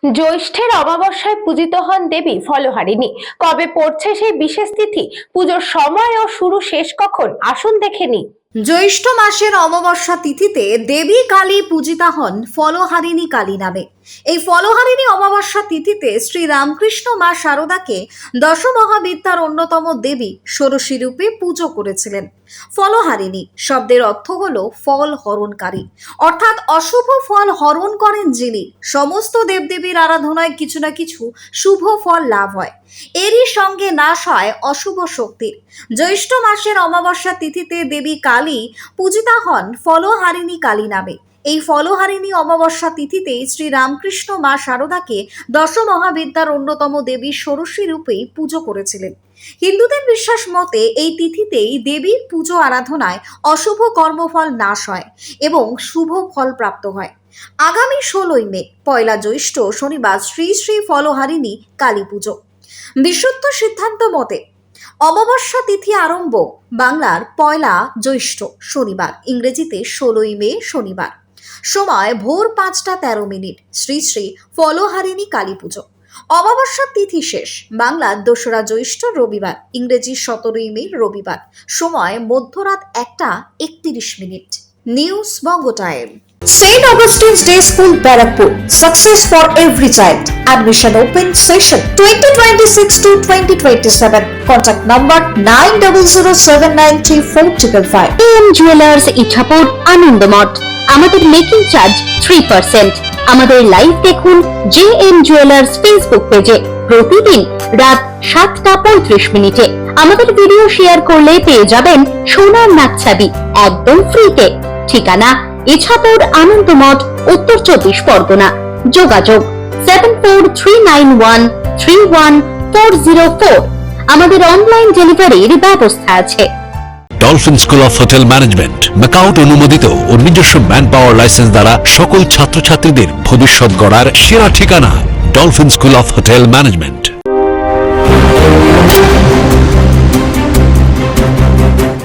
জ্যৈষ্ঠের অমাবস্যায় পূজিত হন দেবী ফলহারিণী। কবে পড়ছে সেই বিশেষ তিথি, পুজোর সময় ও শুরু শেষ কখন, আসুন দেখে নিই। জ্যৈষ্ঠ মাসের অমাবস্যা তিথিতে দেবী কালী পূজিতা হন ফলহারিণী কালী নামে। এই ফলহারিণী অমাবস্যা তিথিতে শ্রী রামকৃষ্ণ মা শারদাকে দশমহাবিদ্যার অন্যতম দেবী ষোড়শী রূপে পুজো করেছিলেন। ফলহারিণী শব্দের অর্থ হলো ফল হরণকারী, অর্থাৎ অশুভ ফল হরণ করেন যিনি। সমস্ত দেবদেবীর আরাধনায় কিছু না কিছু শুভ ফল লাভ হয়, এরই সঙ্গে নাশ হয় অশুভ শক্তির। জ্যৈষ্ঠ মাসের অমাবস্যা তিথিতে দেবী কালী পূজিতা হন ফলহারিণী কালী নামে। এই ফলহারিণী অমাবস্যা তিথিতে শ্রী রামকৃষ্ণ মা শারদাকে দশমহাবিদ্যার অন্যতম দেবী ষোড়শী রূপেই পুজো করেছিলেন। হিন্দুদের বিশ্বাস মতে এই তিথিতেই দেবীর পুজো আরাধনায় অশুভ কর্মফল নাশ হয় এবং শুভ ফল প্রাপ্ত হয়। আগামী 16ই মে পয়লা জ্যৈষ্ঠ শনিবার শ্রী শ্রী ফলহারিণী কালী পুজো। বিশুদ্ধ সিদ্ধান্ত মতে অমাবস্যা তিথি আরম্ভ বাংলার পয়লা জ্যৈষ্ঠ শনিবার, ইংরেজিতে 16ই মে শনিবার, সময় ভোর 5টা 13 মিনিট, শ্রী শ্রী ফলহারিণী কালী পুজো। অমাবস্যা তিথি শেষ বাংলার 2রা জ্যৈষ্ঠ রবিবার, ইংরেজি 17ই মে রবিবার, সময় মধ্যরাত 1টা 31 minute. News Banga time. St. Augustine's Day School, Barrackpur. Success for every child. Admission open session 2026 to 2027. Contact number 9007934555. AM Jewelers Ichapur Anandamath. আমাদের মেকিং চার্জ 3%। আমাদের লাইভ দেখুন JM Jewelers ফেসবুক পেজে প্রতিদিন রাত 7টা 35 মিনিটে। আমাদের ভিডিও শেয়ার করলে পেয়ে যাবেন সোনার নাকছাবি একদম ফ্রিতে। ঠিকানা ইছাপুর আনন্দমঠ, উত্তর 24 পরগনা। যোগাযোগ 7439131404। আমাদের অনলাইন ডেলিভারির ব্যবস্থা আছে। Dolphin school of hotel management MAKAUT অনুমোদিত ও নিজস্ব ম্যান পাওয়ার লাইসেন্স দ্বারা সকল ছাত্রছাত্রীদের ভবিষ্যৎ গড়ার সেরা ঠিকানা dolphin school of hotel management.